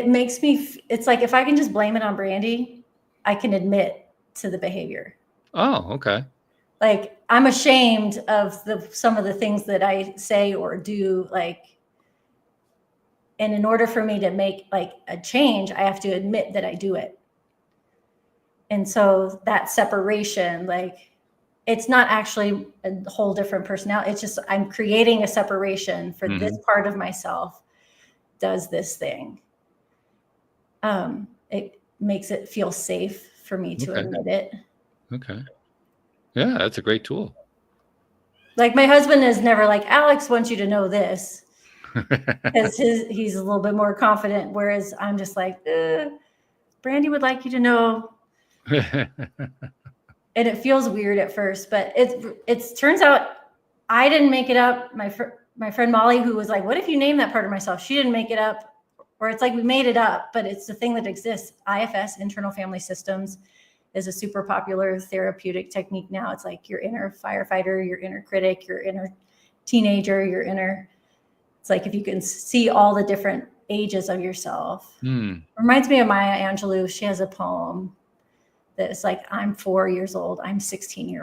makes me, it's like if I can just blame it on Brandy, I can admit to the behavior. Oh, okay. Like I'm ashamed of some of the things that I say or do, like, and in order for me to make like a change, I have to admit that I do it. And so that separation, like, it's not actually a whole different personality. It's just I'm creating a separation for this part of myself does this thing. It makes it feel safe for me to admit it. Okay. Yeah, that's a great tool. Like my husband is never like, Alex wants you to know this. Because he's a little bit more confident, whereas I'm just like, Brandy would like you to know. And it feels weird at first, but it turns out I didn't make it up. My friend Molly, who was like, what if you name that part of myself? She didn't make it up. Or it's like we made it up, but it's the thing that exists. IFS, internal family systems, is a super popular therapeutic technique now. It's like your inner firefighter, your inner critic, your inner teenager, it's like if you can see all the different ages of yourself. Reminds me of Maya Angelou. She has a poem that's like, I'm 4 years old, I'm 16 years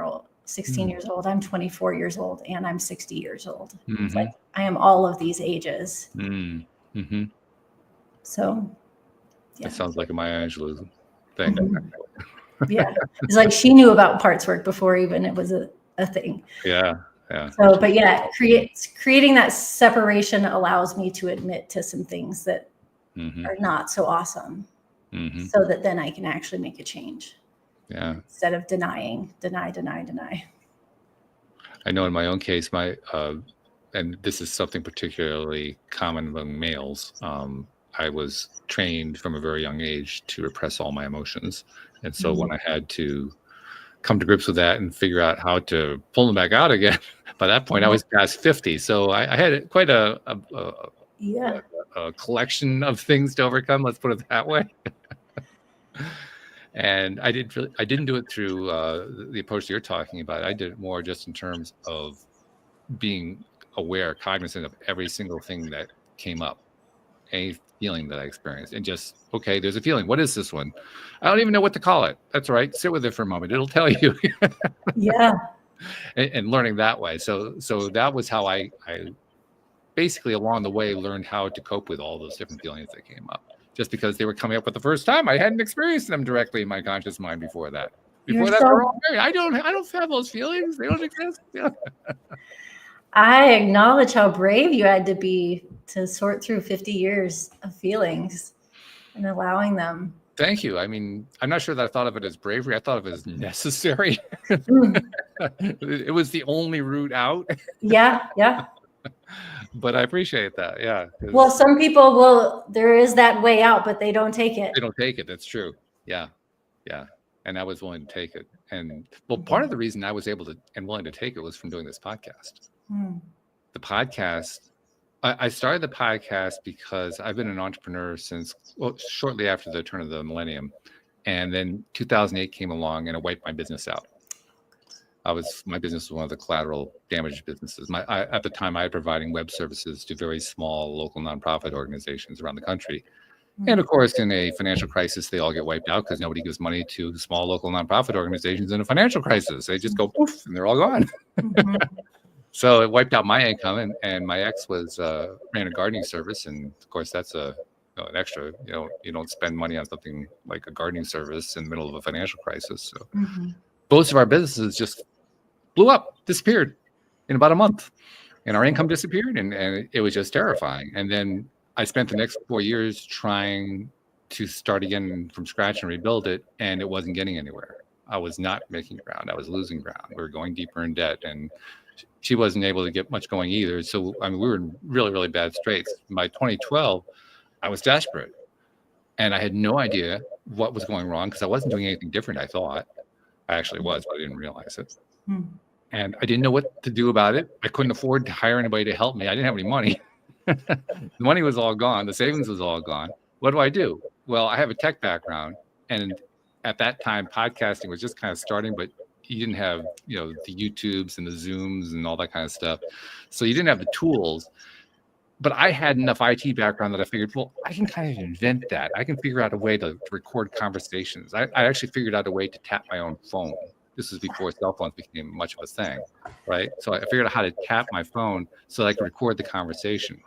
old, I'm 24 years old, and I'm 60 years old. It's like, I am all of these ages. So that sounds like a Maya Angelou thing. Yeah, it's like she knew about parts work before even it was a thing. Yeah. So, but yeah, creating that separation allows me to admit to some things that are not so awesome, so that then I can actually make a change. Yeah. Instead of deny. I know in my own case, and this is something particularly common among males. I was trained from a very young age to repress all my emotions. And so when I had to come to grips with that and figure out how to pull them back out again, by that point I was past 50. So I had quite a collection of things to overcome. Let's put it that way. And I didn't do it through the approach that you're talking about. I did it more just in terms of being aware, cognizant of every single thing that came up, any feeling that I experienced, and just, okay, there's a feeling. What is this one? I don't even know what to call it. That's right. Sit with it for a moment. It'll tell you. Yeah. And learning that way. So that was how I basically along the way learned how to cope with all those different feelings that came up. Just because they were coming up for the first time, I hadn't experienced them directly in my conscious mind before that. They're all great. I don't have those feelings. They don't exist. I acknowledge how brave you had to be to sort through 50 years of feelings and allowing them. Thank you. I mean, I'm not sure that I thought of it as bravery. I thought of it as necessary. It was the only route out. Yeah. But I appreciate that. Yeah. Well, some people there is that way out, but they don't take it. They don't take it. That's true. Yeah. And I was willing to take it. And well, part of the reason I was able to and willing to take it was from doing this podcast. The podcast, I started the podcast because I've been an entrepreneur since, shortly after the turn of the millennium. And then 2008 came along and it wiped my business out. My business was one of the collateral damage businesses. At the time, I was providing web services to very small local nonprofit organizations around the country. And of course, in a financial crisis, they all get wiped out because nobody gives money to small local nonprofit organizations in a financial crisis. They just go poof and they're all gone. So it wiped out my income. And my ex ran a gardening service. And of course, that's an extra. You don't spend money on something like a gardening service in the middle of a financial crisis. So most of our businesses just blew up, disappeared in about a month, and our income disappeared, and it was just terrifying. And then I spent the next 4 years trying to start again from scratch and rebuild it, and it wasn't getting anywhere. I was not making ground. I was losing ground. We were going deeper in debt, and she wasn't able to get much going either. So, I mean, we were in really, really bad straits. By 2012, I was desperate, and I had no idea what was going wrong because I wasn't doing anything different. I thought I actually was, but I didn't realize it. And I didn't know what to do about it. I couldn't afford to hire anybody to help me. I didn't have any money. The money was all gone. The savings was all gone. What do? Well, I have a tech background, and at that time, podcasting was just kind of starting, but you didn't have, the YouTubes and the Zooms and all that kind of stuff. So you didn't have the tools. But I had enough IT background that I figured, well, I can kind of invent that. I can figure out a way to record conversations. I actually figured out a way to tap my own phone. This was before cell phones became much of a thing, right? So I figured out how to tap my phone so that I could record the conversation.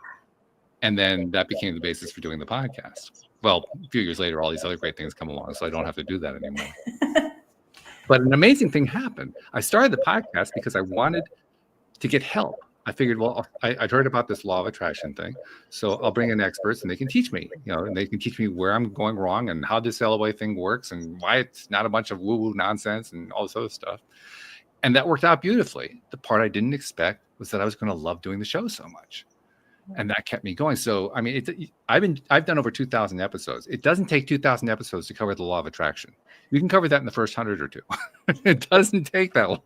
And then that became the basis for doing the podcast. Well, a few years later, all these other great things come along, so I don't have to do that anymore. But an amazing thing happened. I started the podcast because I wanted to get help. I figured, well, I'd heard about this law of attraction thing, so I'll bring in experts and they can teach me, and they can teach me where I'm going wrong and how this LOA thing works and why it's not a bunch of woo-woo nonsense and all this other stuff. And that worked out beautifully. The part I didn't expect was that I was going to love doing the show so much. And that kept me going. So, I mean, I've done over 2,000 episodes. It doesn't take 2,000 episodes to cover the law of attraction. You can cover that in the first 100 or two. It doesn't take that long.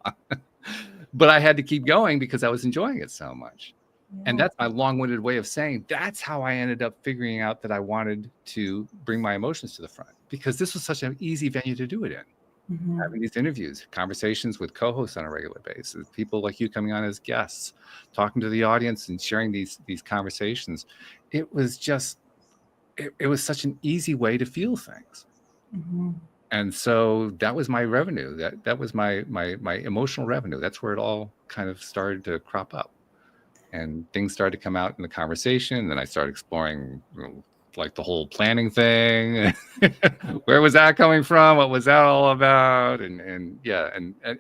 But I had to keep going because I was enjoying it so much. Yeah. And that's my long-winded way of saying that's how I ended up figuring out that I wanted to bring my emotions to the front, because this was such an easy venue to do it in. Having these interviews, conversations with co-hosts on a regular basis, people like you coming on as guests, talking to the audience and sharing these conversations. It was just, it was such an easy way to feel things. And so that was my revenue. That was my emotional revenue. That's where it all kind of started to crop up, and things started to come out in the conversation. And then I started exploring, like the whole planning thing. Where was that coming from? What was that all about? And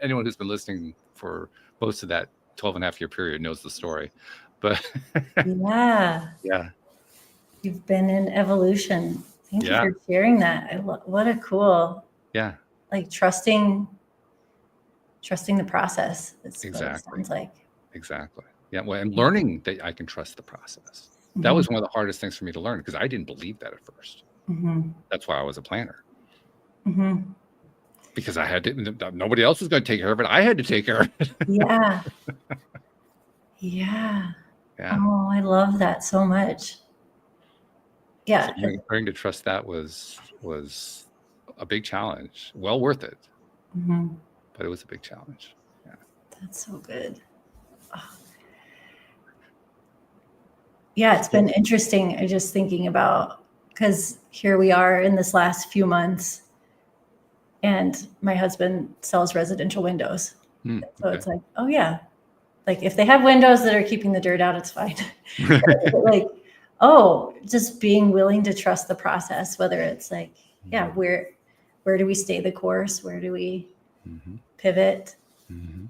anyone who's been listening for most of that 12.5-year period knows the story. But yeah, you've been in evolution. Thank you for sharing that. What a cool, like trusting the process. That's exactly what it sounds like. Exactly. Yeah. Well, and learning that I can trust the process. That was one of the hardest things for me to learn, because I didn't believe that at first. That's why I was a planner. Because I had to, nobody else was going to take care of it. I had to take care of it. Yeah. Oh, I love that so much. Yeah. So learning to trust that was a big challenge. Well worth it. But it was a big challenge. Yeah. That's so good. Oh. Yeah, it's been interesting. I'm just thinking about, because here we are in this last few months, and my husband sells residential windows. So it's like, oh yeah, like if they have windows that are keeping the dirt out, it's fine. Like, just being willing to trust the process, whether it's like, where do we stay the course? Where do we pivot? And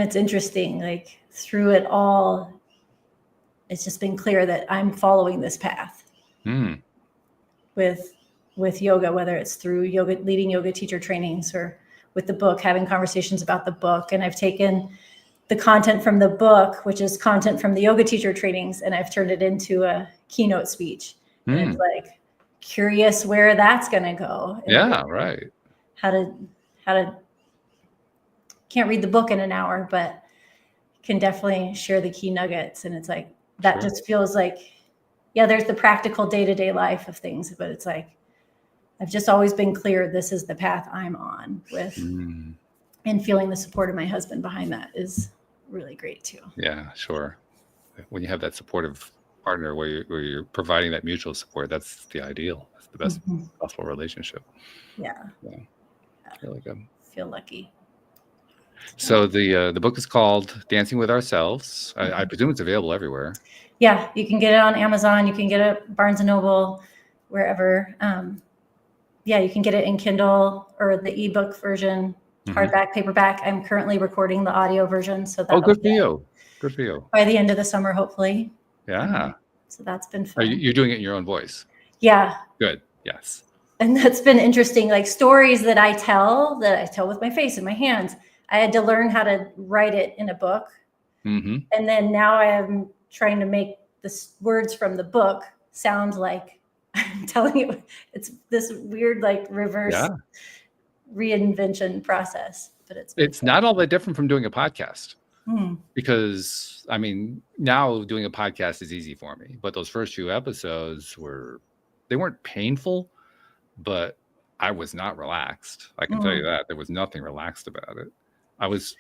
it's interesting, like through it all, it's just been clear that I'm following this path with yoga, whether it's through yoga, leading yoga teacher trainings, or with the book, having conversations about the book. And I've taken the content from the book, which is content from the yoga teacher trainings, and I've turned it into a keynote speech. And it's like, curious where that's going to go. And right. How to can't read the book in an hour, but can definitely share the key nuggets. And it's like, that just feels like, there's the practical day-to-day life of things, but it's like, I've just always been clear, this is the path I'm on with, and feeling the support of my husband behind that is really great too. Yeah, sure. When you have that supportive partner where you're providing that mutual support, that's the ideal. That's the best possible relationship. Yeah. Really good. Feel lucky. So the book is called Dancing with Ourselves. I presume it's available everywhere. Yeah, you can get it on Amazon. You can get it at Barnes & Noble, wherever. You can get it in Kindle or the ebook version, hardback, paperback. I'm currently recording the audio version. So good for you. Good for you. By the end of the summer, hopefully. Yeah. So that's been fun. You're doing it in your own voice? Yeah. Good. Yes. And that's been interesting. Like stories that I tell with my face and my hands. I had to learn how to write it in a book. Mm-hmm. And then now I am trying to make the words from the book sound like I'm telling you. It's this weird, like reverse reinvention process, but it's not all that different from doing a podcast. Hmm. Because I mean, now doing a podcast is easy for me, but those first few episodes they weren't painful, but I was not relaxed. I can tell you that. There was nothing relaxed about it. I was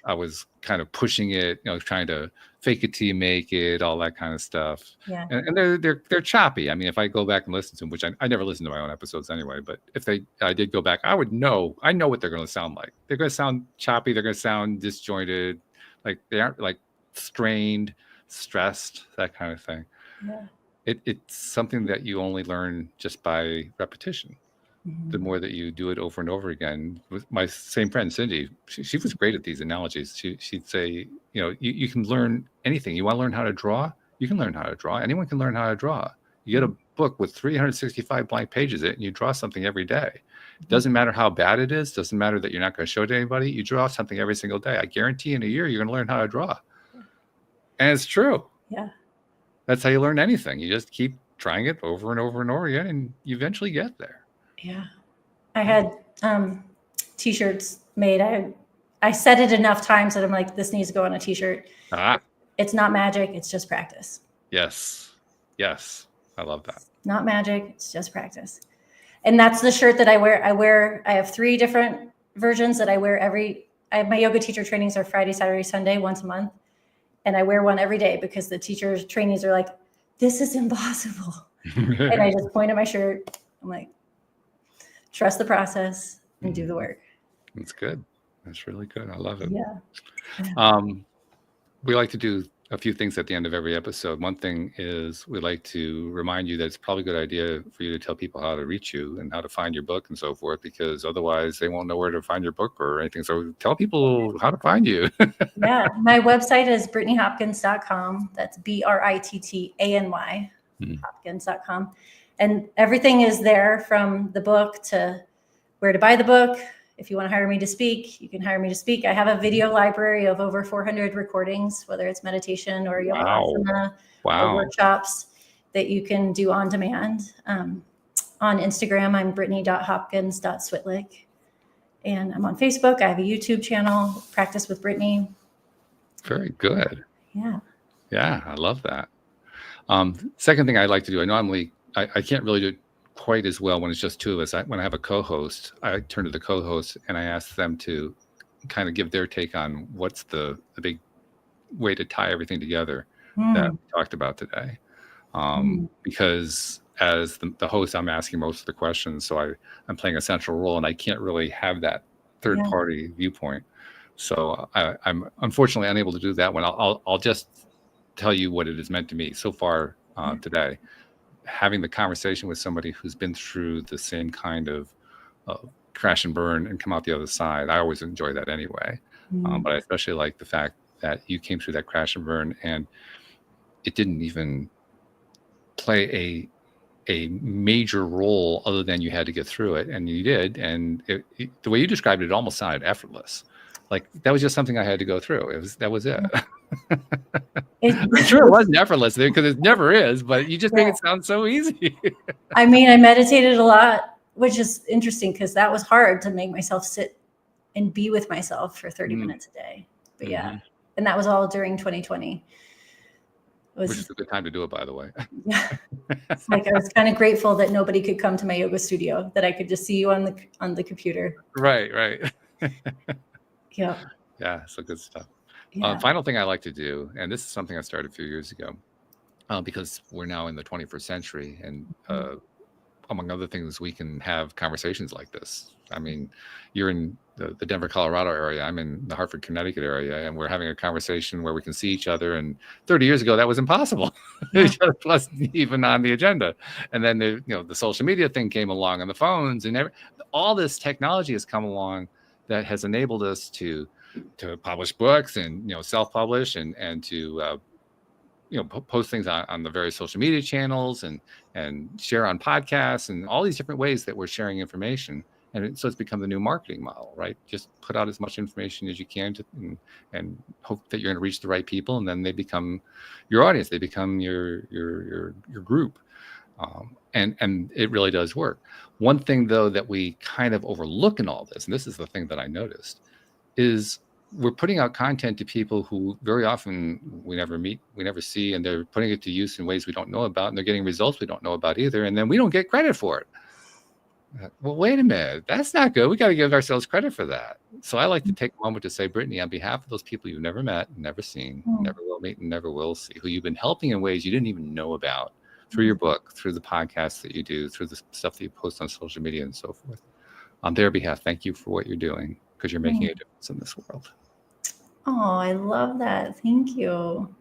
kind of pushing it, trying to fake it till you make it, all that kind of stuff. Yeah. And they're choppy. I mean, if I go back and listen to them, which I never listen to my own episodes anyway, but if I did go back, I know what they're going to sound like. They're going to sound choppy. They're going to sound disjointed. Like they aren't like strained, stressed, that kind of thing. Yeah. It's something that you only learn just by repetition. The more that you do it over and over again. With my same friend Cindy, she was great at these analogies. She'd say, you can learn anything. You want to learn how to draw? You can learn how to draw. Anyone can learn how to draw. You get a book with 365 blank pages in it, and you draw something every day. It doesn't matter how bad it is. Doesn't matter that you're not going to show it to anybody. You draw something every single day. I guarantee in a year you're going to learn how to draw. And it's true. Yeah. That's how you learn anything. You just keep trying it over and over and over again, and you eventually get there. Yeah. I had t-shirts made. I said it enough times that I'm like, this needs to go on a t-shirt. It's not magic. It's just practice. Yes. I love that. Not magic. It's just practice. And that's the shirt that I wear. I have 3 different versions that I wear my yoga teacher trainings are Friday, Saturday, Sunday, once a month. And I wear one every day because the teachers trainees are like, this is impossible. And I just point at my shirt. I'm like, trust the process and do the work. That's good. That's really good. I love it. Yeah. We like to do a few things at the end of every episode. One thing is we like to remind you that it's probably a good idea for you to tell people how to reach you and how to find your book and so forth, because otherwise they won't know where to find your book or anything. So tell people how to find you. Yeah. My website is BrittanyHopkins.com. That's BRITTANY, Hopkins.com. And everything is there, from the book to where to buy the book. If you want to hire me to speak, you can hire me to speak. I have a video library of over 400 recordings, whether it's meditation or yoga asana or workshops that you can do on demand. On Instagram, I'm Brittany.Hopkins.Switlick. And I'm on Facebook. I have a YouTube channel, Practice with Brittany. Very good. Yeah. Yeah, I love that. Second thing I like to do, I can't really do it quite as well when it's just 2 of us. When I have a co-host, I turn to the co-host and I ask them to kind of give their take on what's the big way to tie everything together that we talked about today. Because as the host, I'm asking most of the questions, so I'm playing a central role, and I can't really have that third-party viewpoint. So I'm unfortunately unable to do that one. I'll just tell you what it has meant to me so far today. Having the conversation with somebody who's been through the same kind of crash and burn and come out the other side. I always enjoy that anyway. But I especially like the fact that you came through that crash and burn and it didn't even play a major role other than you had to get through it, and you did. And the way you described it, it almost sounded effortless. Like that was just something I had to go through. That was it. I'm sure it wasn't effortless because it never is, but you just make it sound so easy. I mean, I meditated a lot, which is interesting because that was hard to make myself sit and be with myself for 30 minutes a day. But and that was all during 2020. Which is a good time to do it, by the way. Yeah. It's like I was kind of grateful that nobody could come to my yoga studio, that I could just see you on the computer. Right. Yeah, so good stuff. Final thing I like to do, and this is something I started a few years ago, because we're now in the 21st century, and among other things, we can have conversations like this. I mean, you're in the Denver, Colorado area. I'm in the Hartford, Connecticut area, and we're having a conversation where we can see each other. And 30 years ago, that was impossible. Each other wasn't even on the agenda. And then the social media thing came along, and the phones, and all this technology has come along that has enabled us to publish books and self-publish and to post things on the various social media channels and share on podcasts and all these different ways that we're sharing information. And so it's become the new marketing model, right? Just put out as much information as you can and hope that you're going to reach the right people, and then they become your audience. They become your group, and it really does work. One thing though that we kind of overlook in all this, and this is the thing that I noticed, is we're putting out content to people who very often we never meet, we never see, and they're putting it to use in ways we don't know about, and they're getting results we don't know about either, and then we don't get credit for it. Well, wait a minute, that's not good. We got to give ourselves credit for that. So I like to take a moment to say, Brittany, on behalf of those people you've never met, never seen, never will meet, and never will see, who you've been helping in ways you didn't even know about, through your book, through the podcasts that you do, through the stuff that you post on social media and so forth. On their behalf, thank you for what you're doing, because you're making a difference in this world. Oh, I love that. Thank you.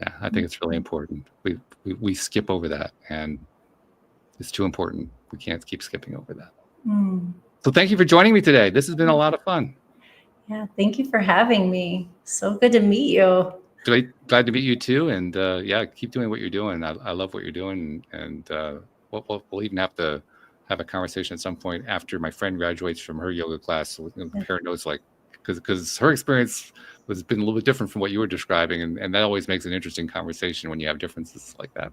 Yeah, I think it's really important. We skip over that, and it's too important. We can't keep skipping over that. So thank you for joining me today. This has been a lot of fun. Yeah, thank you for having me. So good to meet you. Glad to meet you too. And yeah, keep doing what you're doing. I love what you're doing. And we'll even have to have a conversation at some point after my friend graduates from her yoga class, so we can compare notes, like, because her experience has been a little bit different from what you were describing, and that always makes an interesting conversation when you have differences like that.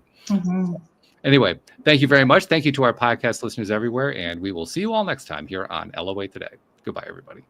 Anyway, thank you very much. Thank you to our podcast listeners everywhere, and we will see you all next time here on LOA Today. Goodbye, everybody.